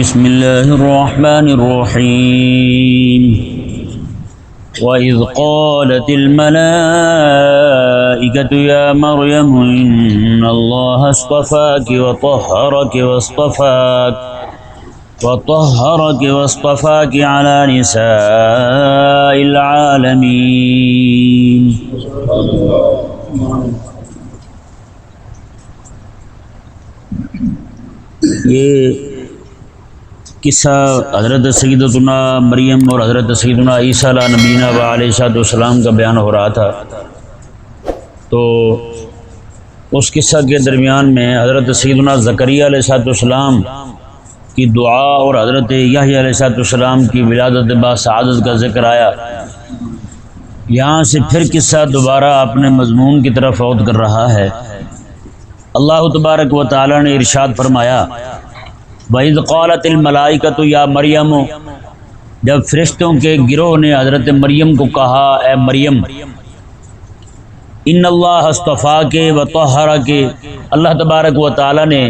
بسم الله الرحمن الرحيم وإذ قالت الملائكة يا مريم إن الله اصطفاك وطهرك واصطفاك على نساء العالمين. یہ قصہ حضرت سیدتنا مریم اور حضرت سیدنا عیسیٰ علیہ نبینا و علیہ السلام کا بیان ہو رہا تھا. تو اس قصہ کے درمیان میں حضرت سیدنا زکریا علیہ السلام کی دعا اور حضرت یحییٰ علیہ السلام کی ولادت با سعادت کا ذکر آیا. یہاں سے پھر قصہ دوبارہ اپنے مضمون کی طرف عود کر رہا ہے. اللہ تبارک و تعالی نے ارشاد فرمایا وَإِذْ قَالَتِ الْمَلَائِكَةُ يَا مَرْيَمُ، جب فرشتوں کے گروہ نے حضرت مریم کو کہا اے مریم، ان اللہ اصطفاک و طہرک، اللہ تبارک و تعالی نے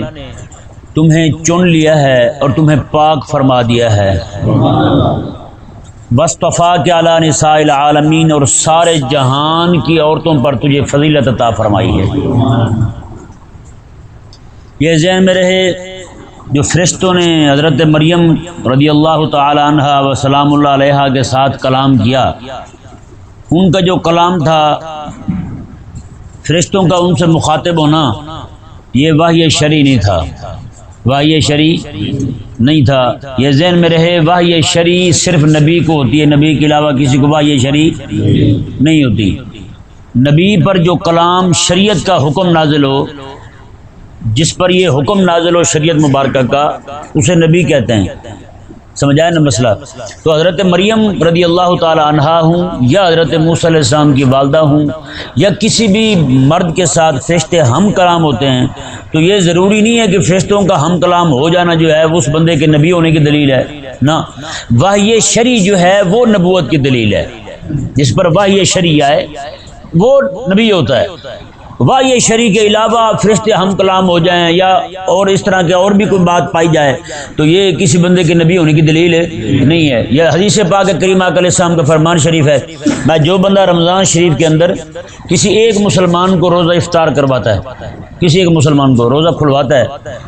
تمہیں چن لیا ہے اور تمہیں پاک فرما دیا ہے. واصطفاک علی نساء العالمین، اور سارے جہان کی عورتوں پر تجھے فضیلت عطا فرمائی ہے. یہ ذہن میں رہے جو فرشتوں نے حضرت مریم رضی اللہ تعالی عنہ و سلام اللہ علیہا کے ساتھ کلام کیا، ان کا جو کلام تھا، فرشتوں کا ان سے مخاطب ہونا، یہ وحی شرعی نہیں تھا. وحی شرعی نہیں تھا. یہ ذہن میں رہے وحی شرعی صرف نبی کو ہوتی ہے، نبی کے علاوہ کسی کو وحی شرعی نہیں ہوتی. نبی پر جو کلام شریعت کا حکم نازل ہو، جس پر یہ حکم نازل ہو شریعت مبارکہ کا، اسے نبی کہتے ہیں. سمجھائے نا مسئلہ؟ تو حضرت مریم رضی اللہ تعالی عنہا ہوں یا حضرت موسیٰ علیہ السلام کی والدہ ہوں یا کسی بھی مرد کے ساتھ فرشتے ہم کلام ہوتے ہیں، تو یہ ضروری نہیں ہے کہ فرشتوں کا ہم کلام ہو جانا جو ہے اس بندے کے نبی ہونے کی دلیل ہے. نہ، وحی شرعی جو ہے وہ نبوت کی دلیل ہے. جس پر وحی شرعی آئے وہ نبی ہوتا ہے. وحی شرعی کے علاوہ فرشتے ہم کلام ہو جائیں یا اور اس طرح کے اور بھی کوئی بات پائی جائے تو یہ کسی بندے کے نبی ہونے کی دلیل نہیں ہے. یہ حدیث پاک کریمہ علیہ السلام کا فرمان شریف ہے، میں جو بندہ رمضان شریف کے اندر کسی ایک مسلمان کو روزہ افطار کرواتا ہے، کسی ایک مسلمان کو روزہ کھلواتا ہے،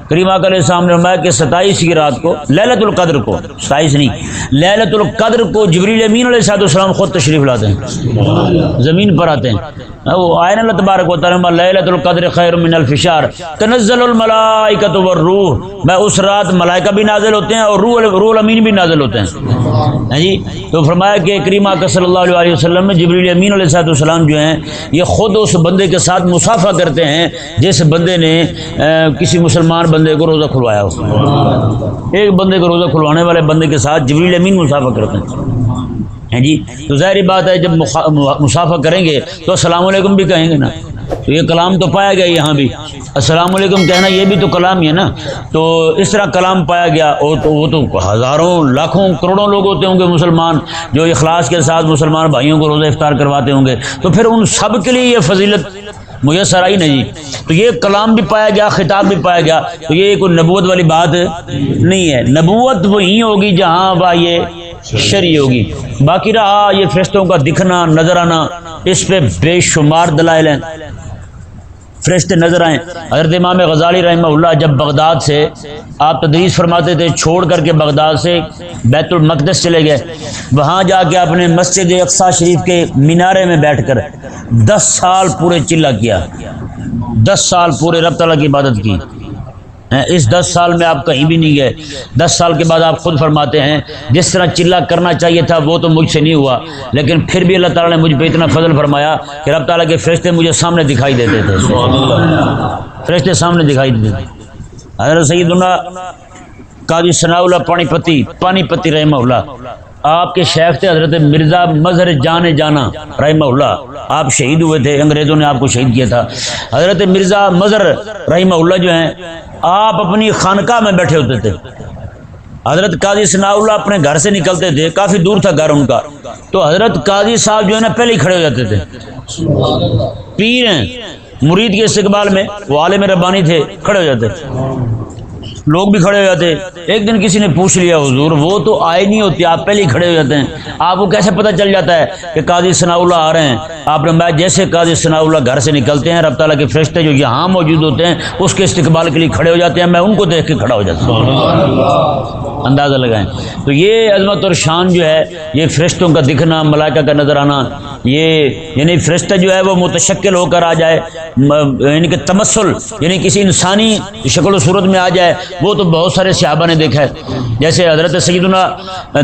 کریمہ علیہ السلام نے فرمایا کہ 27 کی رات کو، لیلۃ القدر کو، 27 نہیں، لیلۃ القدر کو جبریل امین علیہ السلام خود تشریف لاتے ہیں، زمین پر آتے ہیں. وہ آئین اللہ تبارک و تعالی لیلۃ القدر خیر من الف شہر تنزل الملائکۃ والروح، میں اس رات ملائکہ بھی نازل ہوتے ہیں اور روح الامین بھی نازل ہوتے ہیں. جی، تو فرمایا کہ کریمہ صلی اللہ علیہ وسلم میں جبریل امین علیہ السلام جو ہیں یہ خود اس بندے کے ساتھ مصافحہ کرتے ہیں جس بندے نے کسی مسلمان بندے کو روزہ کھلوایا ہو. ایک بندے کو روزہ کھلوانے والے بندے کے ساتھ جبریل امین مصافحہ کرتے ہیں. جی، تو ظاہری بات ہے جب مصافحہ کریں گے تو السلام علیکم بھی کہیں گے نا. تو یہ کلام تو پایا گیا یہاں بھی، السلام علیکم کہنا یہ بھی تو کلام ہی ہے نا. تو اس طرح کلام پایا گیا، اور تو وہ تو ہزاروں لاکھوں کروڑوں لوگ ہوتے ہوں گے مسلمان جو اخلاص کے ساتھ مسلمان بھائیوں کو روزہ افطار کرواتے ہوں گے، تو پھر ان سب کے لیے یہ فضیلت میسر آئی نا. جی، تو یہ کلام بھی پایا گیا، خطاب بھی پایا گیا، تو یہ کوئی نبوت والی بات نہیں ہے. نبوت وہی ہوگی جہاں یہ شرعی ہوگی. باقی رہا یہ فرشتوں کا دکھنا نظر آنا، اس پہ بے شمار دلائل ہیں. فرشتے نظر آئیں. حضرت امام غزالی رحمہ اللہ جب بغداد سے آپ تدریس فرماتے تھے، چھوڑ کر کے بغداد سے بیت المقدس چلے گئے، وہاں جا کے اپنے مسجد اقصی شریف کے مینارے میں بیٹھ کر 10 سال پورے چلا کیا، 10 سال پورے رب تعالیٰ کی عبادت کی. اس 10 سال میں آپ کہیں بھی نہیں گئے. 10 سال کے بعد آپ خود فرماتے ہیں جس طرح چلا کرنا چاہیے تھا وہ تو مجھ سے نہیں ہوا، لیکن پھر بھی اللہ تعالیٰ نے مجھ پہ اتنا فضل فرمایا کہ رب تعالیٰ کے فرشتے مجھے سامنے دکھائی دیتے تھے. فرشتے سامنے دکھائی دیتے تھے. حضرت سیدنا قاضی ثناء اللہ پانی پتی رحمہ اللہ، آپ کے شیخ تھے حضرت مرزا مظہر جانا رحمہ اللہ. آپ شہید ہوئے تھے، انگریزوں نے آپ کو شہید کیا تھا. حضرت مرزا مظہر رحمہ اللہ جو ہیں آپ اپنی خانقاہ میں بیٹھے ہوتے تھے. حضرت قاضی ثناء اللہ اپنے گھر سے نکلتے تھے، کافی دور تھا گھر ان کا، تو حضرت قاضی صاحب جو ہے نا پہلے ہی کھڑے ہو جاتے تھے. پیر ہیں، مرید کے استقبال میں، وہ عالم ربانی تھے، کھڑے ہو جاتے. لوگ بھی کھڑے ہو جاتے. ایک دن کسی نے پوچھ لیا حضور وہ تو آئے نہیں ہوتے, آپ پہلے ہی کھڑے ہو جاتے ہیں, آپ کو کیسے پتہ چل جاتا ہے کہ قاضی ثناء اللہ آ رہے ہیں؟ آپ نے میں جیسے قاضی ثناء اللہ گھر سے نکلتے ہیں, رب تعالیٰ کے فرشتے جو یہاں موجود ہوتے ہیں اس کے استقبال کے لیے کھڑے ہو جاتے ہیں, میں ان کو دیکھ کے کھڑا ہو جاتا ہوں. اندازہ لگائیں. تو یہ عظمت اور شان جو ہے, یہ فرشتوں کا دکھنا, ملائکہ کا نظر آنا, یہ یعنی فرشتہ جو ہے وہ متشکل ہو کر آ جائے, یعنی کہ تمثل یعنی کسی انسانی شکل و صورت میں آ جائے, وہ تو بہت سارے صحابہ نے دیکھا ہے. جیسے حضرت سیدنا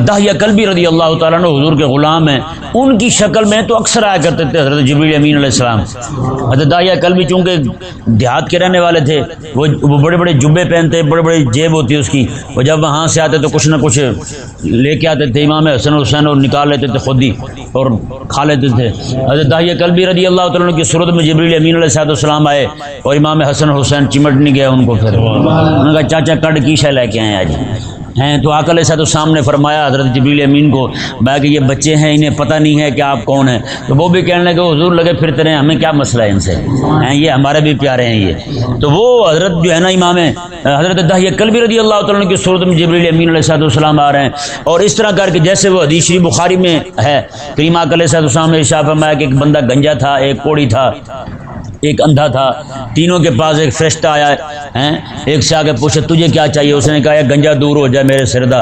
دحیہ کلبی رضی اللہ تعالیٰ عنہ حضور کے غلام ہیں, ان کی شکل میں تو اکثر آیا کرتے تھے حضرت جبریل امین علیہ السلام. حضرت دحیہ کلبی چونکہ دیہات کے رہنے والے تھے, وہ بڑے بڑے جبے پہنتے, بڑے بڑے جیب ہوتی ہے اس کی, وہ جب وہاں سے آتے تو کچھ نہ کچھ لے کے آتے تھے امام حسن حسین, اور نکال لیتے تھے خود ہی اور کھا لیتے تھے. حضرت دحیہ کلبی رضی اللہ تعالیٰ عنہ کی صورت میں جبریل امین علیہ السلام آئے اور امام حسن حسین چمٹ نہیں گیا ان کو. پھر انہوں نے کہا چاچا کڈ کی شے لے کے آئے آج ہیں؟ تو آقا علیہ السلام نے فرمایا حضرت جبریل امین کو, میں کہ یہ بچے ہیں انہیں پتہ نہیں ہے کہ آپ کون ہیں. تو وہ بھی کہنے لگے حضور لگے پھرتے رہے, ہمیں کیا مسئلہ ہے ان سے, ہیں یہ ہمارے بھی پیارے ہیں یہ. تو وہ حضرت جو ہے نا امام حضرت دحیہ کلبی رضی اللہ تعالیٰ عنہ کی صورت میں جبریل امین علیہ السلام آ رہے ہیں, اور اس طرح کر کے جیسے وہ حدیث شریف بخاری میں ہے, کریم آقا علیہ السلام نے ارشاد فرمایا کہ ایک بندہ گنجا تھا, ایک کوڑی تھا, ایک اندھا تھا, تینوں کے پاس ایک فرشتہ آیا ہے. ایک سے آگے پوچھے تجھے کیا چاہیے, اس نے کہا یہ گنجا دور ہو جائے میرے سردہ,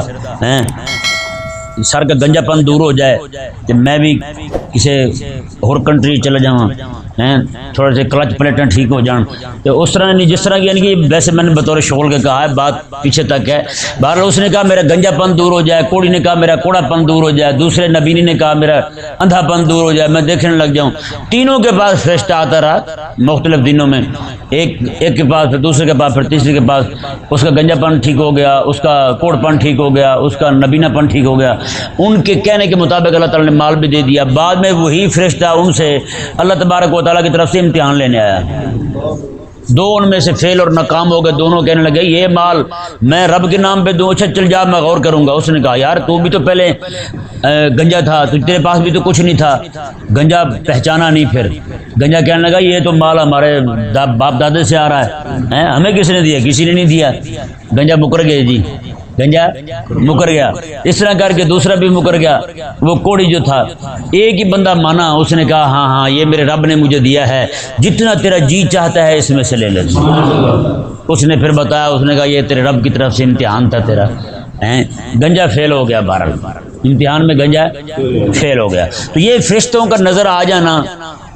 سر کا گنجا پن دور ہو جائے کہ میں بھی کسی اور کنٹری چلا جاؤں, تھوڑے سے کلچ پلیٹیں ٹھیک ہو جان. تو اس طرح نہیں جس طرح یعنی کہ ویسے میں نے بطور شغل کے کہا ہے, بات پیچھے تک ہے. بہرحال اس نے کہا میرا گنجا پن دور ہو جائے, کوڑی نے کہا میرا کوڑا پن دور ہو جائے, دوسرے نبینی نے کہا میرا اندھا پن دور ہو جائے, میں دیکھنے لگ جاؤں. تینوں کے پاس فرشتہ آتا رہا مختلف دنوں میں, ایک کے پاس, پھر دوسرے کے پاس, پھر تیسرے کے پاس. اس کا گنجا پن ٹھیک ہو گیا, اس کا کوڑ پن ٹھیک ہو گیا, اس کا نبینا پن ٹھیک ہو گیا. ان کے کہنے کے مطابق اللہ تعالیٰ نے مال بھی دے دیا. بعد میں وہی فرشتہ ان سے اللہ تبارک و تعالیٰ کی طرف سے امتحان لینے آیا. دو ان میں سے فیل اور ناکام ہو گئے. دونوں کہنے لگے یہ مال میں رب کے نام پہ دوں. اچھا چل جا میں غور کروں گا. اس نے کہا یار تو بھی تو پہلے گنجا تھا, تو تیرے پاس بھی تو کچھ نہیں تھا, گنجا پہچانا نہیں. پھر گنجا کہنے لگا یہ تو مال ہمارے باپ دادے سے آ رہا ہے, ہمیں کس نے دیا, کسی نے نہیں دیا. گنجا مکر گئے جی, گنجا مکر گیا. اس طرح کر کے دوسرا بھی مکر گیا. وہ کوڑی جو تھا ایک ہی بندہ مانا, اس نے کہا ہاں ہاں یہ میرے رب نے مجھے دیا ہے, جتنا تیرا جی چاہتا ہے اس میں سے لے لے. اس نے پھر بتایا, اس نے کہا یہ تیرے رب کی طرف سے امتحان تھا تیرا. گنجا فیل ہو گیا, بہرحال امتحان میں گنجا فیل ہو گیا. تو یہ فرشتوں کا نظر آ جانا,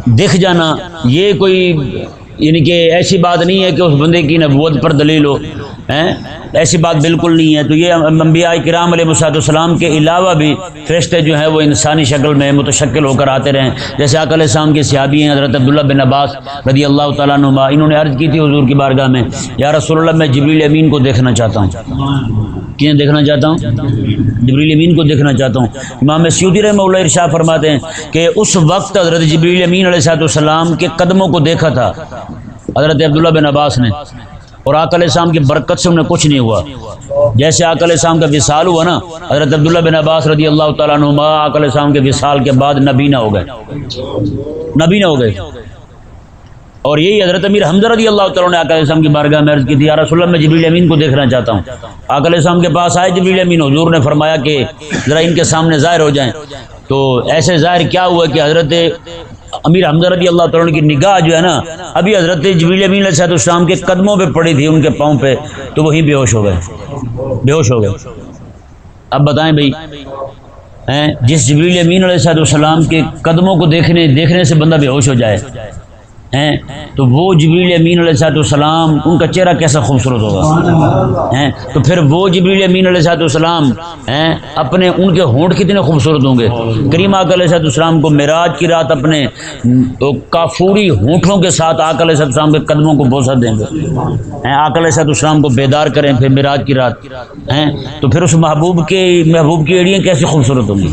دکھ جانا, یہ کوئی یعنی کہ ایسی بات نہیں ہے کہ اس بندے کی نبوت پر دلیل ہو, ایسی بات بالکل نہیں ہے. تو یہ انبیاء کرام علیہ السلام کے علاوہ بھی فرشتے جو ہیں وہ انسانی شکل میں متشکل ہو کر آتے رہے. جیسے آقا علیہ السلام کے صحابی ہیں حضرت عبداللہ بن عباس رضی اللہ تعالیٰ عنہ, انہوں نے عرض کی تھی حضور کی بارگاہ میں, یا رسول اللہ میں جبریل امین کو دیکھنا چاہتا ہوں. کہیں دیکھنا چاہتا ہوں, جبریل امین کو دیکھنا چاہتا ہوں. امام سیوطی رحمہ اللہ ارشاد فرماتے ہیں کہ اس وقت حضرت جبریل امین علیہ السلام کے قدموں کو دیکھا تھا حضرت عبداللہ بن عباس نے, اور آقا علیہ السلام کی برکت سے انہیں کچھ نہیں ہوا. جیسے آقا علیہ السلام کا وصال ہوا نا, حضرت عبداللہ بن عباس رضی اللہ تعالیٰ عنہ آقا علیہ السلام کے وصال کے بعد نبینا ہو گئے, نبینا ہو گئے. اور یہی حضرت امیر حمزہ رضی اللہ تعالیٰ نے آقا علیہ السلام کی بارگاہ میں عرض کی تھی, یا رسول اللہ میں جبریل امین کو دیکھنا چاہتا ہوں. آقا علیہ السلام کے پاس آئے جبریل امین, حضور نے فرمایا کہ ذرا ان کے سامنے ظاہر ہو جائیں. تو ایسے ظاہر کیا ہوا کہ حضرت امیر حمزہ رضی اللہ تعالیٰ کی نگاہ جو ہے نا ابھی حضرت جبریل امین علیہ السلام کے قدموں پہ پڑی تھی, ان کے پاؤں پہ, تو وہی بے ہوش ہو گئے, بے ہوش ہو گئے. اب بتائیں بھائی, جس جبریل امین علیہ السلام کے قدموں کو دیکھنے سے بندہ بے ہوش ہو جائے, تو وہ جبریل امین علیہ السلام ان کا چہرہ کیسا خوبصورت ہوگا. تو پھر وہ جبریل امین علیہ السلام اپنے ان کے ہونٹ کتنے خوبصورت ہوں گے. کریم آقا علیہ السلام کو معراج کی رات اپنے کافوری ہونٹوں کے ساتھ آقا علیہ السلام کے قدموں کو بوسہ دیں گے, آقا علیہ السلام کو بیدار کریں پھر معراج کی رات. تو پھر اس محبوب کی ایڑیاں کیسی خوبصورت ہوں گی.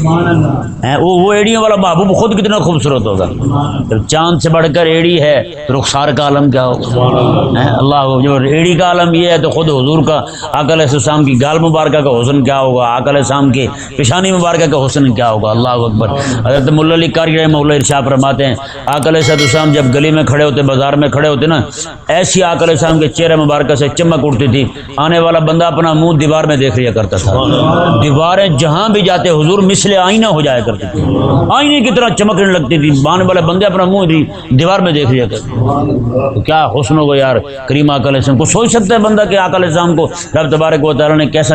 وہ ایڑیاں والا محبوب خود کتنا خوبصورت ہوگا. چاند سے بڑھ کر ایڑی ہے ہے تو رخسار کا عالم کیا ہوگا؟ اللہ، جو ایڑی کا عالم یہ ہے تو خود حضور کا آقا علیہ السلام کی گال مبارکہ کا حسن کیا ہوگا، آقا علیہ السلام کے پیشانی مبارکہ کا حسن کیا ہوگا؟ اللہ اکبر۔ حضرت مولا علی قاری رحمہ اللہ ارشاد فرماتے ہیں آقا علیہ السلام جب گلی میں کھڑے ہوتے، بازار میں کھڑے ہوتے نا، ایسی آقا علیہ السلام کے چہرے مبارکہ سے چمک اٹھتی تھی، آنے والا بندہ اپنا منہ دیوار میں دیکھ لیا کرتا تھا۔ دیواریں جہاں بھی جاتے حضور مثل آئینہ ہو جایا کرتی تھی، آئینے کی طرح چمکنے لگتی تھی، آنے والے بندے اپنا منہ دیوار میں دیکھ لیا کرتے۔ تو کیا حسن ہوگا یار کریم آقا علیہ السلام کو۔ سوچ سکتا ہے بندہ کہ آقا علیہ السلام کو رب تبارک و تعالیٰ نے کیسا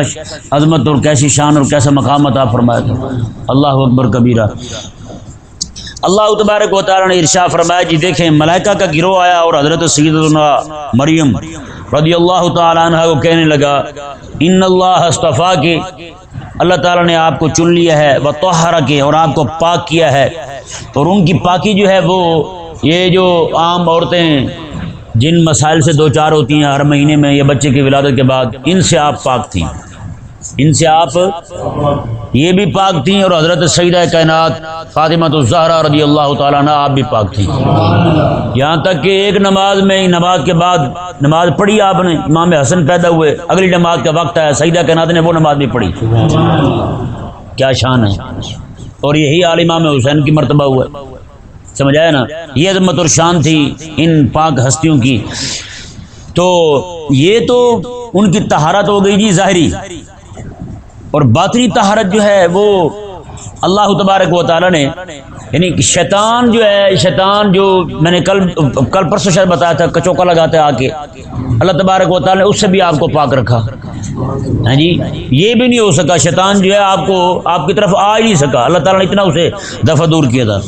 عظمت اور کیسی شان اور کیسا مقام عطا فرمایا تھا۔ اللہ اکبر کبیرہ۔ اللہ تبارک و تعالیٰ نے ارشاد فرمایا جی دیکھیں ملائکہ کا گروہ آیا اور حضرت سیدنا مریم رضی اللہ تعالیٰ عنہ کو کہنے لگا ان اللہ اصطفیٰ کے، اللہ تعالیٰ نے آپ کو چن لیا ہے، وطہرک، اور آپ کو پاک کیا ہے۔ اور ان کی پاکی جو ہے وہ یہ جو عام عورتیں جن مسائل سے دو چار ہوتی ہیں ہر مہینے میں یا بچے کی ولادت کے بعد، ان سے آپ پاک تھیں، ان سے آپ یہ بھی پاک تھیں، اور حضرت سیدہ کائنات فاطمہ الزہرا رضی اللہ تعالیٰ عنہ آپ بھی پاک تھیں۔ یہاں تک کہ ایک نماز میں، نماز کے بعد نماز پڑھی آپ نے، امام حسن پیدا ہوئے، اگلی نماز کا وقت آیا، سیدہ کائنات نے وہ نماز بھی پڑھی۔ کیا شان ہے، اور یہی حال امام حسین کی مرتبہ ہوا، سمجھ آیا نا؟ یہ عظمت اور شان تھی ان پاک ہستیوں کی۔ تو یہ تو ان کی طہارت ہو گئی جی ظاہری، اور باطنی طہارت جو ہے وہ اللہ تبارک و تعالیٰ نے، یعنی شیطان جو ہے، شیطان جو میں نے کل پرسوں شاید بتایا تھا کچوکا لگاتا ہے آ کے، اللہ تبارک و تعالیٰ نے اس سے بھی آپ کو پاک رکھا۔ ہاں جی، یہ بھی نہیں ہو سکا، شیطان جو ہے آپ کو آپ کی طرف آ ہی نہیں سکا، اللہ تعالیٰ نے اتنا اسے دفع دور کیا تھا۔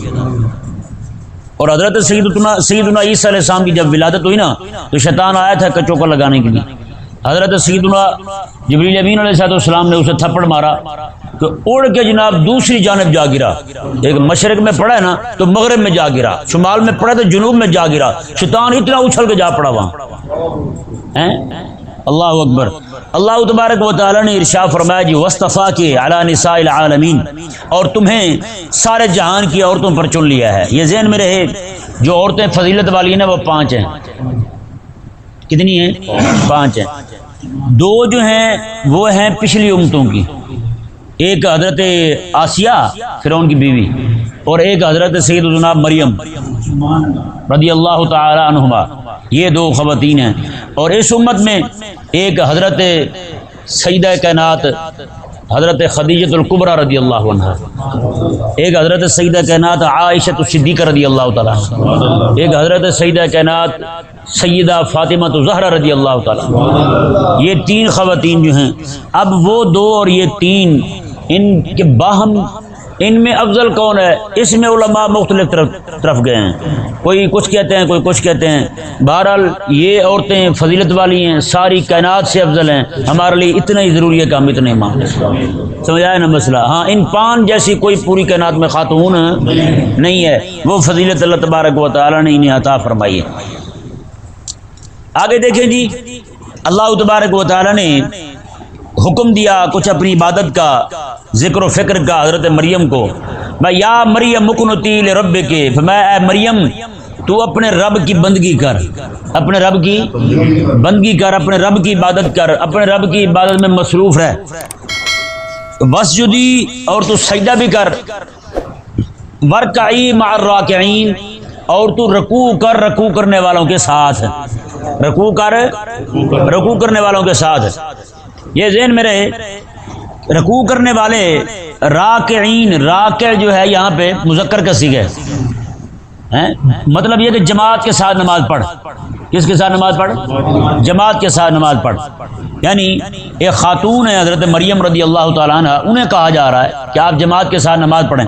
اور حضرت سیدنا عیسیٰ علیہ السلام کی جب ولادت ہوئی نا تو شیطان آیا تھا کچوکا لگانے کے لیے، حضرت سیدنا جبریل امین علیہ السلام نے اسے تھپڑ مارا کہ اڑ کے جناب دوسری جانب جا گرا، ایک مشرق میں پڑا ہے نا تو مغرب میں جا گرا، شمال میں پڑا تو جنوب میں جا گرا، شیطان اتنا اچھل کے جا پڑا وہاں۔ اللہ اکبر۔ اللہ تبارک و تعالیٰ نے ارشاد فرمایا جی وَاصْطَفَاكِ عَلَىٰ نِسَاءِ الْعَالَمِينَ، اور تمہیں سارے جہان کی عورتوں پر چن لیا ہے۔ یہ ذہن میں رہے جو عورتیں فضیلت والی ہیں نا وہ 5 ہیں۔ کتنی ہیں؟ 5 ہیں۔ 2 جو ہیں وہ ہیں پچھلی امتوں کی، ایک حضرت آسیہ فرعون کی بیوی، اور ایک حضرت سیدنا مریم رضی اللہ تعالی عنہما، یہ 2 خواتین ہیں۔ اور اس امت میں ایک حضرت سیدہ کائنات حضرت خدیجہ الکبریٰ رضی اللہ عنہ، ایک حضرت سیدہ کائنات عائشہ صدیقہ رضی اللہ تعالیٰ عنہ، ایک حضرت سیدہ کائنات سیدہ فاطمہ الزہرا رضی اللہ تعالیٰ۔ یہ 3 خواتین جو ہیں، اب وہ 2 اور یہ 3 ان کے باہم ان میں افضل کون ہے، اس میں علماء مختلف طرف گئے ہیں، کوئی کچھ کہتے ہیں کوئی کچھ کہتے ہیں۔ بہرحال یہ عورتیں فضیلت والی ہیں، ساری کائنات سے افضل ہیں، ہمارے لیے اتنا ہی ضروری ہے کہ ہم اتنے مان لیں۔ سمجھایا نا مسئلہ؟ ہاں، ان 5 جیسی کوئی پوری کائنات میں خاتون نہیں ہے، وہ فضیلت اللہ تبارک و تعالیٰ نے انہیں عطا فرمائی ہے۔ آگے دیکھیں جی، اللہ تبارک و تعالیٰ نے حکم دیا کچھ اپنی عبادت کا، ذکر و فکر کا حضرت مریم کو۔ میں یا مریم اقنتی لربک، فرمایا اے مریم تو اپنے رب کی بندگی کر، اپنے رب کی بندگی کر، اپنے رب کی عبادت کر، اپنے رب کی عبادت میں مصروف رہ۔ وسجدی، اور تو سجدہ بھی کر، ورکعی مع الراکعین، اور تو رکوع کر رکوع کرنے والوں کے ساتھ، رکوع کر رکوع کرنے والوں کے ساتھ۔ یہ ذہن میں رہے رکوع کرنے والے راکعین، راکع جو ہے یہاں پہ مذکر کا صیغہ ہے، مطلب یہ کہ جماعت کے ساتھ نماز پڑھ۔ کس کے ساتھ نماز پڑھ؟ جماعت کے ساتھ نماز پڑھ۔ یعنی ایک خاتون ہے حضرت مریم رضی اللہ تعالیٰ عنہ، انہیں کہا جا رہا ہے کہ آپ جماعت کے ساتھ نماز پڑھیں۔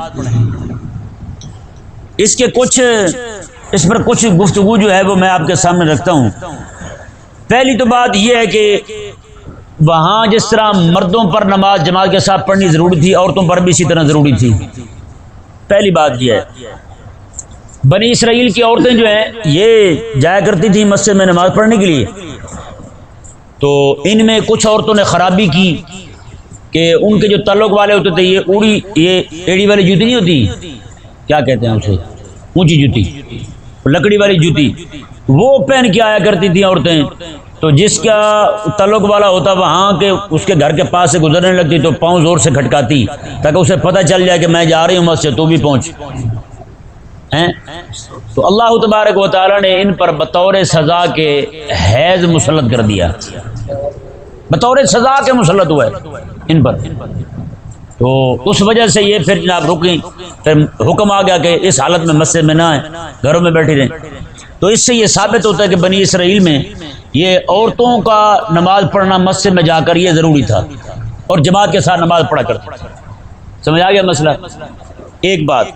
اس پر کچھ گفتگو جو ہے وہ میں آپ کے سامنے رکھتا ہوں۔ پہلی تو بات یہ ہے کہ وہاں جس طرح مردوں پر نماز جماعت کے ساتھ پڑھنی ضروری تھی، عورتوں پر بھی اسی طرح ضروری تھی۔ پہلی بات یہ ہے، بنی اسرائیل کی عورتیں جو ہیں یہ جایا کرتی تھیں مسجد میں نماز پڑھنے کے لیے، تو ان میں کچھ عورتوں نے خرابی کی کہ ان کے جو تعلق والے ہوتے تھے یہ ایڑی والی جوتی نہیں ہوتی، کیا کہتے ہیں اسے، اونچی جوتی، لکڑی والی جوتی وہ پہن کے آیا کرتی تھیں عورتیں. تو جس کا تعلق والا ہوتا وہاں کے اس کے گھر کے پاس سے گزرنے لگتی تو پاؤں زور سے کھٹکاتی تاکہ اسے پتہ چل جائے کہ میں جا رہی ہوں مسجد، تو بھی پہنچ ہیں. تو اللہ تبارک و تعالی نے ان پر بطور سزا کے حیض مسلط کر دیا، بطور سزا کے مسلط ہوا ہے ان پر. تو اس وجہ سے یہ پھر جناب رکیں، پھر حکم آ گیا کہ اس حالت میں مسجد میں نہ آئیں، گھروں میں بیٹھی رہیں. تو اس سے یہ ثابت ہوتا ہے کہ بنی اسرائیل میں یہ عورتوں کا نماز پڑھنا مسجد میں جا کر یہ ضروری تھا، اور جماعت کے ساتھ نماز پڑھا کرتے. سمجھ آ گیا مسئلہ؟ ایک بات.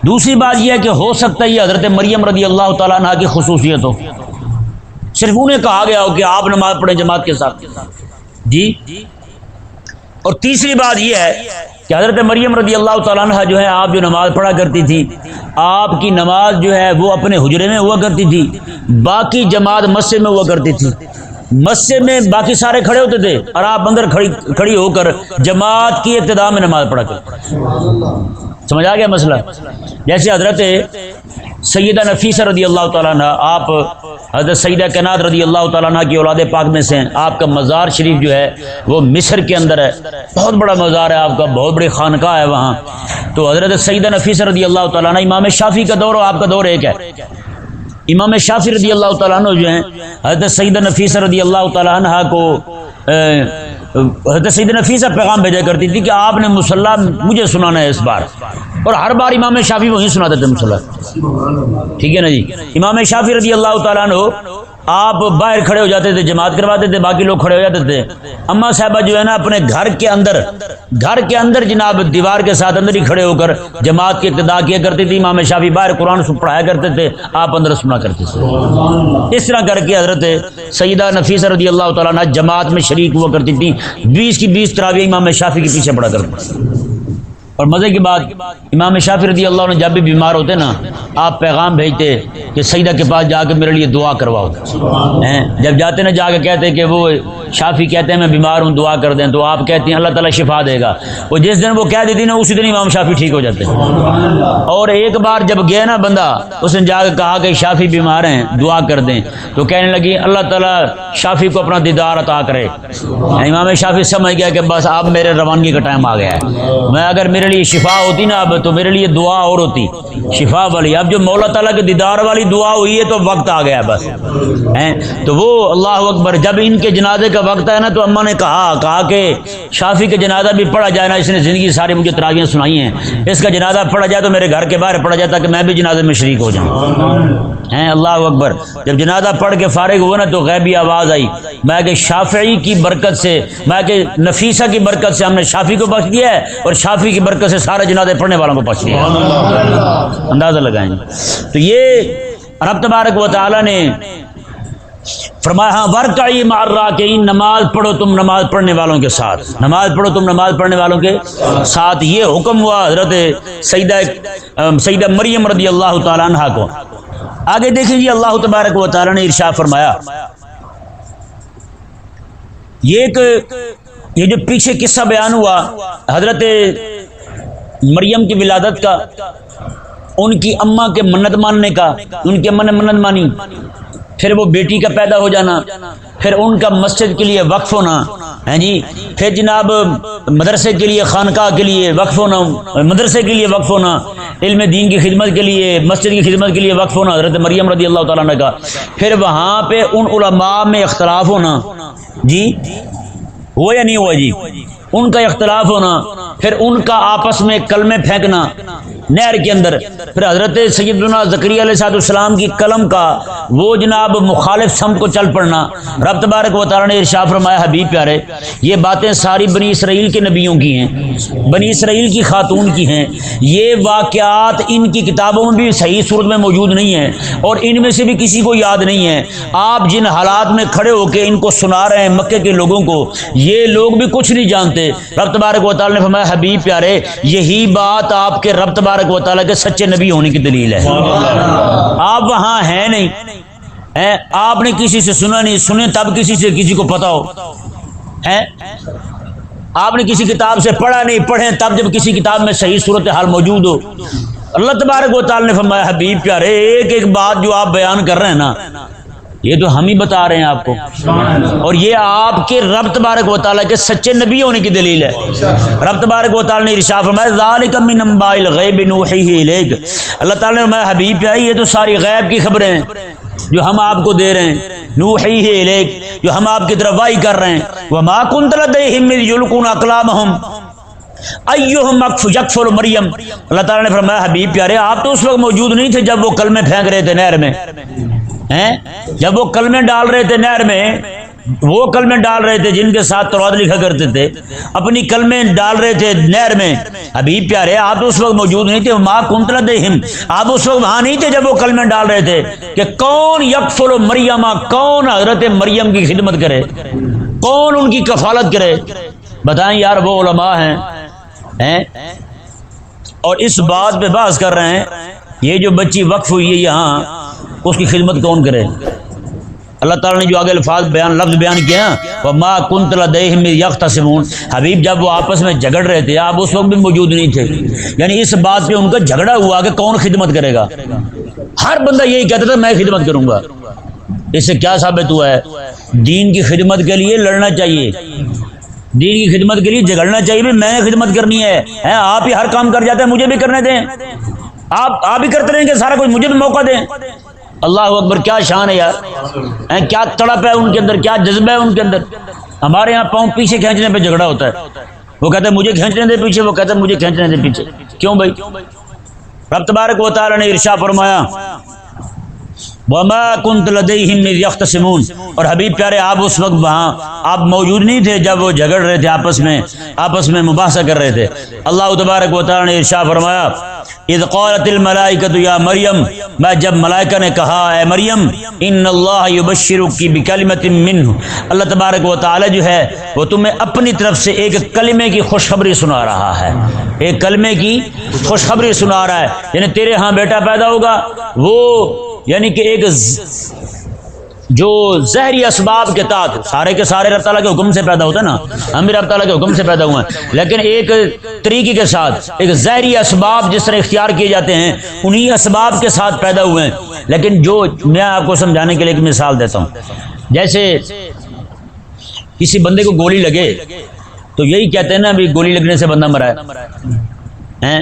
دوسری بات یہ ہے کہ ہو سکتا ہے یہ حضرت مریم رضی اللہ تعالیٰ عنہ کی خصوصیت ہو، صرف انہیں کہا گیا ہو کہ آپ نماز پڑھیں جماعت کے ساتھ جی. اور تیسری بات یہ ہے کہ حضرت مریم رضی اللہ تعالیٰ عنہ جو ہے آپ جو نماز پڑھا کرتی تھی، آپ کی نماز جو ہے وہ اپنے حجرے میں ہوا کرتی تھی، باقی جماعت مسجد میں ہوا کرتی تھی. مسجد میں باقی سارے کھڑے ہوتے تھے اور آپ اندر کھڑی ہو کر جماعت کی ابتدا میں نماز پڑھا کرتے. سمجھ آ گیا مسئلہ؟ جیسے حضرت سیدہ نفیسہ رضی اللہ تعالیٰ عنہ، آپ حضرت سیدہ کائنات رضی اللہ تعالیٰ عنہ کی اولاد پاک میں سے ہیں. آپ کا مزار شریف جو ہے وہ مصر کے اندر ہے، بہت بڑا مزار ہے آپ کا، بہت بڑی خانقاہ ہے وہاں. تو حضرت سیدہ نفیسہ رضی اللہ تعالیٰ عنہ، امام شافعی کا دور اور آپ کا دور ایک ہے. امام شافعی رضی اللہ تعالیٰ عنہ جو ہیں حضرت سیدہ نفیسہ رضی اللہ تعالیٰ عنہ کو حضرت سیدہ نفیسہ پیغام بھیجا کرتی تھی کہ آپ نے مصلی مجھے سنانا ہے اس بار، اور ہر بار امام شافعی وہیں سناتے تھے مصلی. ٹھیک ہے نا جی. امام شافعی رضی اللہ تعالیٰ عنہ آپ باہر کھڑے ہو جاتے تھے، جماعت کرواتے تھے، باقی لوگ کھڑے ہو جاتے تھے. اما صاحبہ جو ہے نا اپنے گھر کے اندر جناب دیوار کے ساتھ اندر ہی کھڑے ہو کر جماعت کی ابتدا کیا کرتی تھی. امام شافعی باہر قرآن پڑھایا کرتے تھے، آپ اندر سنا کرتے تھے. اس طرح کر کے حضرت سیدہ نفیسہ رضی اللہ تعالیٰ عنہ جماعت میں شریک ہوا کرتی تھی. 20 کی 20 تراویح امام شافعی کے پیچھے پڑھا کرتے. اور مزے کی بات، امام شافعی رضی اللہ عنہ جب بھی بیمار ہوتے نا آپ پیغام بھیجتے کہ سیدہ کے پاس جا کے میرے لیے دعا کرواؤ. جب جاتے نا جا کے کہتے کہ وہ شافعی کہتے ہیں میں بیمار ہوں دعا کر دیں، تو آپ کہتی ہیں اللہ تعالیٰ شفا دے گا. وہ جس دن وہ کہہ دیتی نا اسی دن امام شافعی ٹھیک ہو جاتے ہیں. اور ایک بار جب گیا نا بندہ، اس نے جا کے کہا کہ شافعی بیمار ہیں دعا کر دیں، تو کہنے لگی اللہ تعالیٰ شافعی کو اپنا دیدار عطا کرے. امام شافعی سمجھ گیا کہ بس اب میرے روانگی کا ٹائم آ گیا ہے. میں اگر میرے لیے شفا ہوتی نا اب تو میرے لیے دعا اور ہوتی شفا والی. اب جو مولا تعالیٰ کے دیدار والی دعا ہوئی ہے تو وقت آ گیا بس. تو وہ اللہ اکبر، جب ان کے جنازے کا وقت ہے نا تو اماں نے کہا کہ شافعی کا جنازہ بھی پڑھا جائے نا، اس نے زندگی ساری مجھے تراغیاں سنائی ہیں، اس کا جنازہ پڑھا جائے تو میرے گھر کے باہر پڑھا جائے تاکہ میں بھی جنازے میں شریک ہو جاؤں. اللہ اکبر. جب جنازہ پڑھ کے فارغ ہوا نا تو غیبی آواز آئی، میں کہ شافعی کی برکت سے، میں کہ نفیسہ کی برکت سے ہم نے شافعی کو بخش دیا ہے، اور شافعی کی برکت سے سارے جنازے پڑھنے والوں کو بخش دیا. اندازہ لگائیں. تو یہ رب تبارک و تعالی نے فرمایا ہاں ورکعی مع الراکعین، نماز پڑھو تم نماز پڑھنے والوں کے ساتھ، نماز پڑھو تم نماز پڑھنے والوں کے ساتھ. یہ حکم ہوا حضرت سیدہ مریم رضی اللہ تعالیٰ عنہ کو. آگے دیکھیں جی اللہ تبارک و تعالیٰ نے ارشاد فرمایا، یہ جو پیچھے قصہ بیان ہوا حضرت مریم کی ولادت کا، ان کی اماں کے منت ماننے کا، ان کی اماں نے منت مانی، پھر وہ بیٹی کا پیدا ہو جانا، پھر ان کا مسجد کے لیے وقف ہونا ہے جی، پھر جناب مدرسے کے لیے، خانقاہ کے لیے وقف ہونا، مدرسے کے لیے وقف ہونا، علم دین کی خدمت کے لیے، مسجد کی خدمت کے لیے وقف ہونا حضرت مریم رضی اللہ تعالیٰ عنہ کا. پھر وہاں پہ ان علماء میں اختلاف ہونا جی، ہوا یا نہیں ہوا جی، ان کا اختلاف ہونا، پھر ان کا آپس میں کلمے پھینکنا نہر کے اندر، پھر حضرت سیدنا زکریا علیہ السلام کی قلم کا وہ جناب مخالف سمت کو چل پڑنا. رب تبارک و تعالیٰ نے ارشاد فرمایا حبیب پیارے یہ باتیں ساری بنی اسرائیل کے نبیوں کی ہیں، بنی اسرائیل کی خاتون کی ہیں. یہ واقعات ان کی کتابوں میں بھی صحیح صورت میں موجود نہیں ہیں، اور ان میں سے بھی کسی کو یاد نہیں ہے. آپ جن حالات میں کھڑے ہو کے ان کو سنا رہے ہیں مکے کے لوگوں کو، یہ لوگ بھی کچھ نہیں جانتے. رب تبارک و تعالیٰ نے فرمایا حبیب پیارے یہی بات آپ کے رب تبارک و تعالیٰ کے سچے نبی ہونے کی دلیل ہے. آپ وہاں ہیں نہیں، آپ نے کسی سے سنا نہیں، سنے تب کسی سے کسی کو پتا ہو، آپ نے کسی کتاب سے پڑھا نہیں، پڑھیں تب جب کسی کتاب میں صحیح صورت حال موجود ہو. اللہ تبارک و تعالی نے فرمایا حبیب پیارے ایک ایک بات جو آپ بیان کر رہے ہیں نا یہ تو ہم ہی بتا رہے ہیں آپ کو، اور یہ آپ کے رب تبارک و تعالیٰ کے سچے نبی ہونے کی دلیل ہے۔ رب تبارک و تعالیٰ نے ارشاد فرمایا ذالک من انباء الغیب نوحیہ الیک، اللہ تعالیٰ نے فرمایا حبیب پیارے یہ تو ساری غیب کی خبریں ہیں جو ہم آپ کو دے رہے ہیں، نوحیہ الیک جو ہم آپ کی طرف وحی کر رہے ہیں، وما کنت لدیہم اذ یلقون اقلامہم ایہم یکفل مریم، اللہ تعالیٰ نے فرمایا حبیب پیارے آپ تو اس وقت موجود نہیں تھے جب وہ کلمے پھینک رہے تھے نہر میں، جب وہ کلمے ڈال رہے تھے نہر میں، وہ کلمے ڈال رہے تھے جن کے ساتھ تورات لکھا کرتے تھے، اپنی کلمے ڈال رہے تھے نہر میں، حبیب پیارے آپ تو اس وقت موجود نہیں تھے، ما کنت لدیہم آپ اس وقت وہاں نہیں تھے جب وہ کلمے ڈال رہے تھے کہ کون یکفل مریم، کون حضرت مریم کی خدمت کرے، کون ان کی کفالت کرے، بتائیں یار وہ علماء ہیں اور اس بات پہ بحث کر رہے ہیں یہ جو بچی وقف ہوئی ہے یہاں اس کی خدمت کون کرے۔ اللہ تعالیٰ نے جو آگے لفظ بیان کیا وَمَا كُنْتَ لَدَيْهِمْ إِذْ يَخْتَصِمُونَ، حبیب جب وہ آپس میں جھگڑ رہے تھے آپ اس وقت بھی موجود نہیں تھے، یعنی اس بات پہ ان کا جھگڑا ہوا کہ کون خدمت کرے گا، ہر بندہ یہی کہتا تھا میں خدمت کروں گا۔ اس سے کیا ثابت ہوا ہے؟ دین کی خدمت کے لیے لڑنا چاہیے، دین کی خدمت کے لیے جھگڑنا چاہیے، بھی میں نے خدمت کرنی ہے، آپ ہی ہر کام کر جاتے ہیں مجھے بھی کرنے دیں، آپ ہی کرتے رہیں کہ سارا کچھ مجھے بھی موقع دیں۔ اللہ اکبر، کیا شان ہے یار، کیا تڑپ ہے ان کے اندر، کیا جذبہ ہے ان کے اندر۔ ہمارے یہاں پاؤں پیچھے کھینچنے پہ جھگڑا ہوتا ہے، وہ کہتے ہیں مجھے کھینچنے دے پیچھے، وہ کہتے ہیں مجھے کھینچنے دے پیچھے، کیوں بھائی؟ رب تبارک و تعالی نے ارشاد فرمایا وَمَا كُنْتَ لَدَيْهِمْ إِذْ يَخْتَصِمُونَ، اور حبیب پیارے آپ اس وقت وہاں آپ موجود نہیں تھے جب وہ جھگڑ رہے تھے، آپس میں مباحثہ کر رہے تھے۔ اللہ تبارک و تعالی نے ارشاد فرمایا اذ قالت الملائکۃ یا مریم، میں جب ملائکہ نے کہا اے مریم ان اللہ یبشرک بکلمۃ منہ، اللہ تبارک و تعالی جو ہے وہ تمہیں اپنی طرف سے ایک کلمے کی خوشخبری سنا رہا ہے، ایک کلمے کی خوشخبری سنا رہا ہے، یعنی تیرے ہاں بیٹا پیدا ہوگا، وہ یعنی کہ ایک جو ظاہری اسباب کے تحت، سارے کے سارے رب تعالیٰ کے حکم سے پیدا ہوتا ہے نا، ہم بھی رب تعالیٰ کے حکم سے پیدا ہوئے ہیں، لیکن ایک طریقے کے ساتھ، ایک ظاہری اسباب جس طرح اختیار کیے جاتے ہیں انہی اسباب کے ساتھ پیدا ہوئے ہیں۔ لیکن جو میں آپ کو سمجھانے کے لیے ایک مثال دیتا ہوں، جیسے کسی بندے کو گولی لگے تو یہی کہتے ہیں نا بھی گولی لگنے سے بندہ مرا ہے،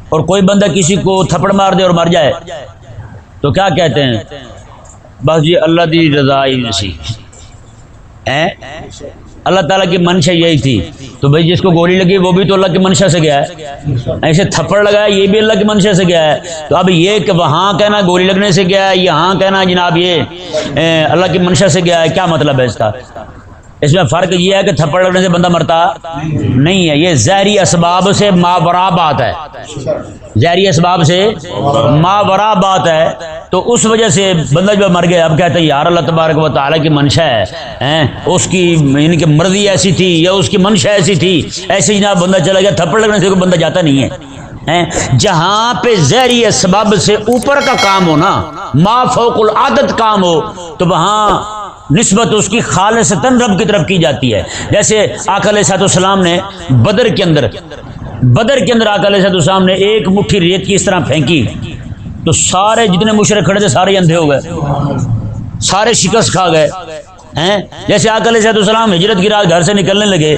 اور کوئی بندہ کسی کو تھپڑ مار دے اور مر جائے تو کیا کہتے ہیں؟ بس جی اللہ دی رضا ہی نصیب، اللہ تعالیٰ کی منشا یہی تھی، تو بھائی جس کو گولی لگی وہ بھی تو اللہ کی منشا سے گیا ہے، ایسے تھپڑ لگایا یہ بھی اللہ کی منشا سے گیا ہے، تو اب یہ کہ وہاں کہنا گولی لگنے سے گیا ہے، یہاں کہنا جناب یہ اللہ کی منشا سے گیا ہے، کیا مطلب ہے اس کا؟ اس میں فرق یہ ہے کہ تھپڑ لگنے سے بندہ مرتا نہیں ہے، یہ ظاہری اسباب سے ماورا بات ہے، ظاہری اسباب سے ماورا بات ہے، تو اس وجہ سے بندہ جو مر گیا اب کہتے ہیں یار اللہ تبارک و تعالیٰ کی منشا ہے، اس کی ان کی مرضی ایسی تھی یا اس کی منشا ایسی تھی، ایسے جناب بندہ چلا گیا، تھپڑ لگنے سے کوئی بندہ جاتا نہیں ہے۔ جہاں پہ ظاہری اسباب سے اوپر کا کام ہو نا، ما فوق العادت کام ہو، تو وہاں نسبت اس کی خالصتاً رب کی طرف کی جاتی ہے۔ جیسے آقا علیہ السلام نے بدر کے اندر آقا علیہ السلام نے ایک مٹھی ریت کی اس طرح پھینکی تو سارے جتنے مشرک کھڑے تھے سارے اندھے ہو گئے، سارے شکست کھا گئے۔ جیسے آقا علیہ السلام ہجرت کی رات گھر سے نکلنے لگے،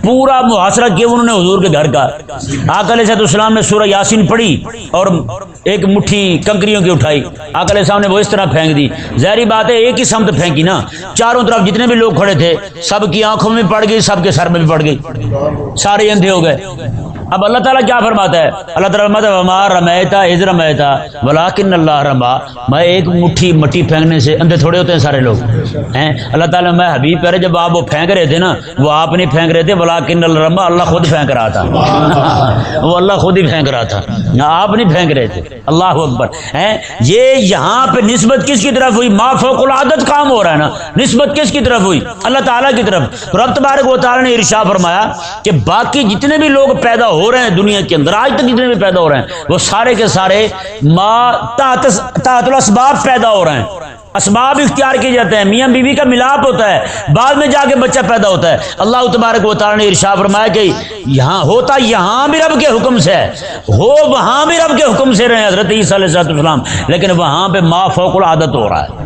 پورا محاصرہ کیا انہوں نے حضور کے گھر کا، آقا علیہ السلام نے سورہ یاسین پڑھی اور ایک مٹھی کنکریوں کی اٹھائی، آقا علیہ السلام نے وہ اس طرح پھینک دی، ظاہری بات ہے ایک ہی سمت پھینکی نا، چاروں طرف جتنے بھی لوگ کھڑے تھے سب کی آنکھوں میں پڑ گئی، سب کے سر میں بھی پڑ گئی، سارے اندھے ہو گئے۔ اب اللہ تعالیٰ کیا فرماتا ہے؟ اللہ تعالیٰ فرماتا ہے وما رمیتا اذ رمیتا ولکن اللہ رما، میں ایک مٹھی مٹی پھینکنے سے اندھے تھوڑے ہوتے ہیں سارے لوگ، اللہ تعالیٰ میں حبیب پہرے جب آپ وہ پھینک رہے تھے نا، وہ آپ نہیں پھینک رہے تھے، ولکن اللہ رما، اللہ خود پھینک رہا تھا، وہ اللہ خود ہی پھینک رہا تھا، آپ نہیں پھینک رہے تھے۔ اللہ اکبر۔ یہ یہاں پہ نسبت کس کی طرف ہوئی؟ ما فوق العادت کام ہو رہا ہے نا، نسبت کس کی طرف ہوئی؟ اللہ تعالیٰ کی طرف۔ رب تبارک و تعالیٰ نے ارشاد فرمایا کہ باقی جتنے بھی لوگ پیدا ہو رہے ہیں دنیا کے اندر، آج تک جتنے بھی پیدا ہو رہے ہیں وہ سارے کے سارے تحت الاسباب پیدا ہو رہے ہیں، اسباب اختیار کیے جاتے ہیں، میاں بیوی کا ملاپ ہوتا ہے، بعد میں جا کے بچہ پیدا ہوتا ہے۔ اللہ تبارک و تعالی نے ارشاد فرمایا کہ یہاں ہوتا یہاں بھی رب کے حکم سے ہے، ہو وہاں بھی رب کے حکم سے رہے حضرت عیسیٰ علیہ السلام، لیکن وہاں پہ ما فوق العادت ہو رہا ہے۔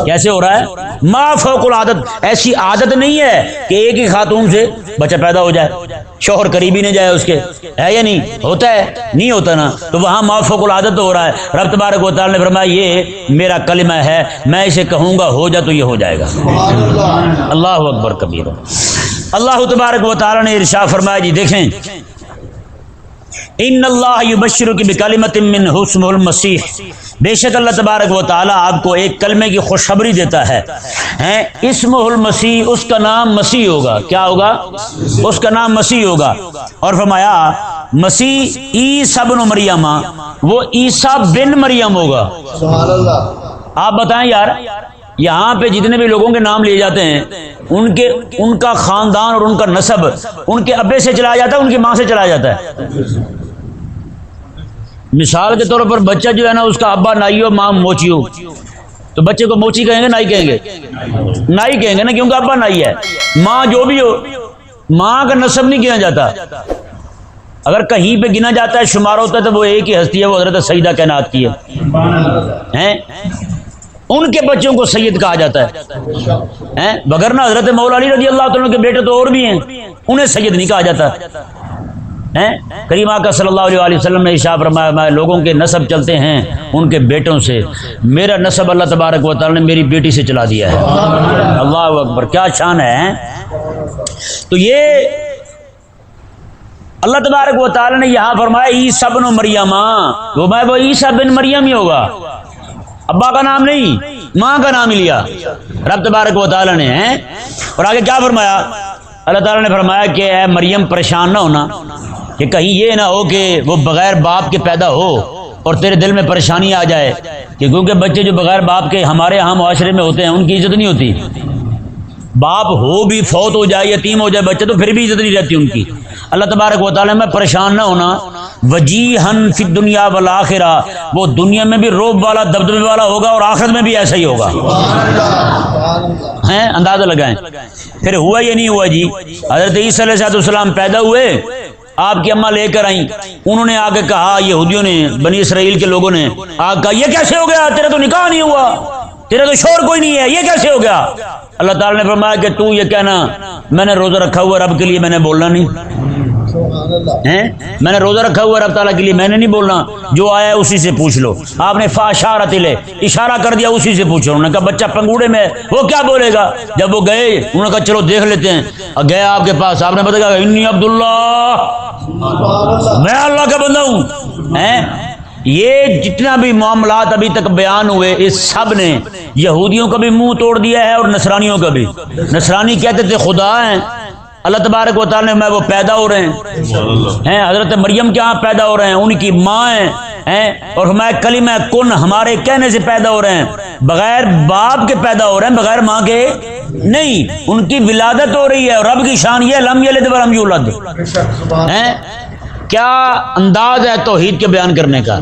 کیسے ہو رہا ہے؟ ما فوق العادت، ایسی عادت نہیں ہے کہ ایک ہی خاتون سے بچہ پیدا ہو جائے، شوہر قریبی نہیں جائے اس کے، ہے یا نہیں؟ ہوتا ہے؟ نہیں ہوتا نا، تو وہاں ما فوق العادت ہو رہا ہے۔ رب تبارک و تعالی نے فرمایا یہ میرا کلمہ ہے، میں اسے کہوں گا ہو جا تو یہ ہو جائے گا۔ اللہ اکبر کبیر۔ اللہ تبارک و تعالی نے ارشاد فرمایا جی دیکھیں، ان اللہ یبشرک بکلمۃ منہ اسمہ المسیح، بے شک اللہ تبارک و تعالی آپ کو ایک کلمے کی خوشخبری دیتا ہے، اسمہ المسیح، اس کا نام مسیح ہوگا۔ کیا ہوگا؟ اس کا نام مسیح ہوگا۔ اور فرمایا مسیح عیسیٰ بن مریم، وہ عیسیٰ بن مریم ہوگا۔ سبحان اللہ۔ آپ بتائیں یار، یہاں پہ جتنے بھی لوگوں کے نام لیے جاتے ہیں ان کا خاندان اور ان کا نسب ان کے ابے سے چلا جاتا ہے، ان کی ماں سے چلا جاتا ہے۔ مثال کے طور پر بچہ جو ہے نا، اس کا ابا نائی ہو ماں موچی ہو، تو بچے کو موچی کہیں گے نائی کہیں گے؟ نائی کہیں گے نا، کیونکہ ابا نائی ہے۔ ماں جو بھی ہو، ماں کا نسب نہیں گنا جاتا۔ اگر کہیں پہ گنا جاتا ہے، شمار ہوتا ہے، تو وہ ایک ہی ہستی ہے، وہ حضرت سیدہ کائنات کی ہے۔ ان کے بچوں کو سید کہا جاتا ہے، وگرنہ حضرت مولا علی رضی اللہ تعالیٰ کے بیٹے تو اور بھی ہیں، انہیں سید نہیں کہا جاتا۔ کریم آقا صلی اللہ علیہ وسلم نے ارشاد فرمایا میں لوگوں کے نسب چلتے ہیں ان کے بیٹوں سے، میرا نسب اللہ تبارک و تعالی نے میری بیٹی سے چلا دیا ہے۔ اللہ اکبر، کیا شان ہے۔ تو یہ اللہ تبارک و تعالی نے یہاں فرمایا عیسیٰ بن مریم، وہ عیسیٰ بن مریم ہی ہوگا، ابا کا نام نہیں، ماں کا نام ہی لیا رب تبارک و تعالی نے۔ اور آگے کیا فرمایا؟ اللہ تعالی نے فرمایا کہ اے مریم پریشان نہ ہونا، کہ کہیں یہ نہ ہو کہ وہ بغیر باپ کے پیدا ہو اور تیرے دل میں پریشانی آ جائے، کہ کیونکہ بچے جو بغیر باپ کے ہمارے ہاں معاشرے میں ہوتے ہیں ان کی عزت نہیں ہوتی۔ باپ ہو بھی فوت ہو جائے، یتیم ہو جائے بچے، تو پھر بھی عزت نہیں رہتی ان کی۔ اللہ تبارک و تعالی میں پریشان نہ ہونا، وجیہن فی الدنیا والآخرہ، وہ دنیا میں بھی روب والا دبدبے والا ہوگا اور آخرت میں بھی ایسا ہی ہوگا۔ ہیں اندازہ لگائیں۔ پھر ہوا یہ نہیں ہوا جی، حضرت عیسیٰ علیہ السلام پیدا ہوئے، آپ کی اماں لے کر آئیں، انہوں نے آگے کہا، یہودیوں نے، بنی اسرائیل کے لوگوں نے آگے کہا یہ کیسے ہو گیا، تیرا تو نکاح نہیں ہوا، تیرا تو شوہر کوئی نہیں ہے، یہ کیسے ہو گیا؟ اللہ تعالیٰ نے فرمایا کہ تو یہ کہنا میں نے روزہ رکھا ہوا رب کے لیے، میں نے بولنا نہیں ہیں، میں نے روزہ رکھا ہوا رب تعالیٰ کے لیے، میں نے نہیں بولنا، جو آیا ہے اسی سے پوچھ لو۔ آپ نے فاشارت لے، اشارہ کر دیا، اسی سے پوچھو۔ انہوں نے کہا بچہ پنگوڑے میں ہے، وہ کیا بولے گا؟ جب وہ گئے انہوں نے کہا چلو دیکھ لیتے ہیں، گئے آپ کے پاس، آپ نے بتایا انی عبداللہ، میں اللہ کا بندہ ہوں۔ یہ جتنا بھی معاملات ابھی تک بیان ہوئے، اس سب نے یہودیوں کا بھی منہ توڑ دیا ہے اور نصرانیوں کا بھی۔ نصرانی کہتے تھے خدا ہیں، اللہ تبارک و تعالی میں وہ پیدا ہو رہے ہیں، حضرت مریم کے ہاں پیدا ہو رہے ہیں، ان کی ماں ہیں، اور ہمارے کلمہ کن ہمارے کہنے سے پیدا ہو رہے ہیں، بغیر باپ کے پیدا ہو رہے ہیں، بغیر ماں کے نہیں، ان کی ولادت ہو رہی ہے۔ اور رب کی شان یہ لم یلد ولم یولد، کیا انداز ہے توحید کے بیان کرنے کا۔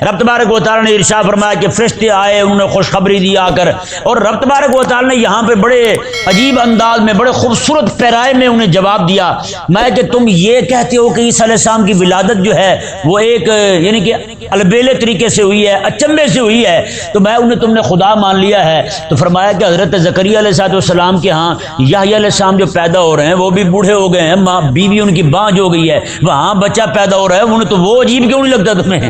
رب تبارک و تعالی نے ارشاد فرمایا کہ فرشتے آئے، انہوں نے خوشخبری دی آ کر، اور رب تبارک و تعالی نے یہاں پہ بڑے عجیب انداز میں، بڑے خوبصورت پیرائے میں انہیں جواب دیا، میں کہ تم یہ کہتے ہو کہ عیسیٰ علیہ السلام کی ولادت جو ہے وہ ایک یعنی کہ البیلے طریقے سے ہوئی ہے، اچنبے سے ہوئی ہے، تو میں انہیں تم نے خدا مان لیا ہے۔ تو فرمایا کہ حضرت زکریا علیہ السلام کے ہاں یحییٰ علیہ السلام جو پیدا ہو رہے ہیں وہ بھی بوڑھے ہو گئے ہیں، ماں بیوی ان کی بانجھ ہو گئی ہے، وہاں بچہ پیدا ہو رہا ہے، انہیں تو وہ عجیب کیوں نہیں لگتا تمہیں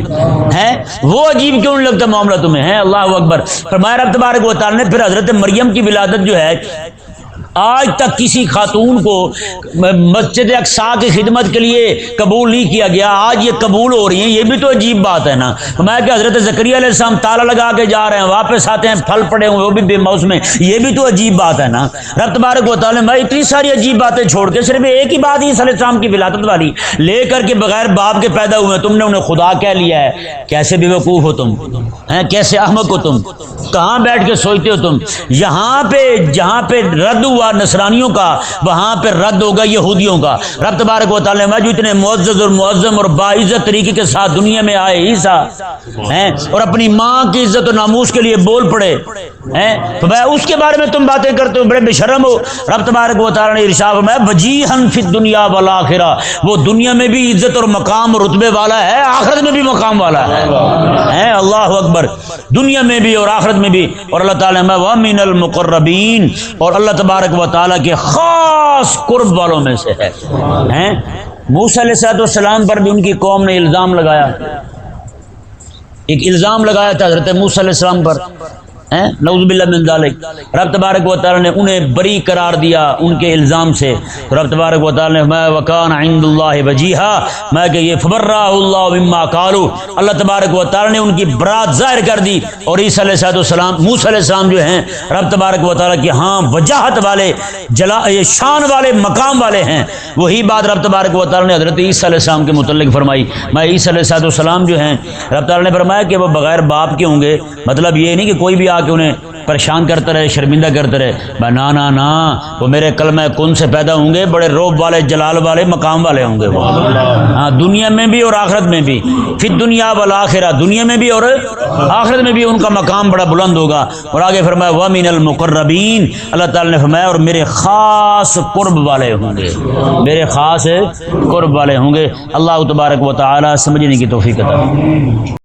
ہے؟ وہ عجیب کیوں نہیں لگتا معاملہ تمہیں ہے؟ اللہ اکبر۔ فرمایا رب تبارک و تعالی نے پھر حضرت مریم کی ولادت جو ہے آج تک کسی خاتون کو مسجد اقصیٰ کی خدمت کے لیے قبول نہیں کیا گیا، آج یہ قبول ہو رہی ہیں، یہ بھی تو عجیب بات ہے نا۔ میں کہ حضرت زکریا علیہ السلام تالا لگا کے جا رہے ہیں، واپس آتے ہیں پھل پڑے ہوئے، وہ بھی بے موسم میں، یہ بھی تو عجیب بات ہے نا۔ رب تبارک و تعالی میں اتنی ساری عجیب باتیں چھوڑ کے صرف ایک ہی بات عیسیٰ علیہ السلام کی ولادت والی لے کر کے بغیر باپ کے پیدا ہوئے، تم نے انہیں خدا کہہ لیا ہے۔ کیسے بے وقوف ہو تم ہیں، کیسے احمق ہو تم، کہاں بیٹھ کے سوچتے ہو تم؟ یہاں پہ جہاں پہ رد ہوا ہوا نصرانیوں کا وہاں پہ رد ہوگا یہودیوں کا۔ رب تبارک و تعالیٰ نے جو اتنے معزز اور معظم اور باعزت طریقے کے ساتھ دنیا میں آئے عیسیٰ ہیں اور اپنی ماں کی عزت و ناموس کے لیے بول پڑے ہیں، تو بھائی اس کے بارے میں تم باتیں کرتے ہو، بڑے بے شرم ہو۔ رب تبارک و تعالیٰ نے ارشاد فرمایا وجیہن فی الدنیا والآخرہ، وہ دنیا میں بھی عزت اور مقام اور رتبے والا ہے، آخرت میں بھی مقام والا ہے۔ اللہ اکبر، دنیا میں بھی اور آخرت میں بھی۔ اور اللہ تعالیٰ نے وَمِنَ الْمُقَرَّبِينَ، اور اللہ تبارک و تعالیٰ کے خاص قرب والوں میں سے ہے۔ موسیٰ علیہ السلام پر بھی ان کی قوم نے الزام لگایا، ایک الزام لگایا تھا حضرت موسیٰ علیہ السلام پر، نعوذ باللہ من ذالک۔ رب تبارک و تعالیٰ نے انہیں بری قرار دیا ان کے الزام سے۔ رب تبارک و تعالیٰ نے فرمایا وکان عند اللہ وجیہا، میں کہ یہ فبرأہ اللہ مما قالوا، اللہ تبارک و تعالیٰ نے ان کی برات ظاہر کر دی۔ اور عیسیٰ علیہ السلام، موسیٰ علیہ السلام جو ہیں رب تبارک و تعالیٰ کی ہاں وجاہت والے، شان والے، مقام والے ہیں۔ وہی بات رب تبارک و تعالیٰ نے حضرت عیسیٰ علیہ السلام کے متعلق فرمائی۔ میں عیسیٰ علیہ السلام جو ہیں رب تعالیٰ نے فرمایا کہ وہ بغیر باپ کے ہوں گے، مطلب یہ نہیں کہ کوئی بھی آ کے انہیں پریشان کرتا رہے، شرمندہ کرتا رہے، نا وہ میرے کلمہ کن سے پیدا ہوں گے، بڑے روب والے، جلال والے، مقام والے ہوں گے وہ، ہاں دنیا میں بھی اور آخرت میں بھی، فی الدنیا والآخرہ، دنیا میں بھی اور آخرت میں بھی ان کا مقام بڑا بلند ہوگا۔ اور آگے فرمایا وَمِنَ الْمُقَرَّبِينَ، اللہ تعالیٰ نے فرمایا اور میرے خاص قرب والے ہوں گے، میرے خاص قرب والے ہوں گے۔ اللہ تبارک و تعالی سمجھنے کی توفیق عطا۔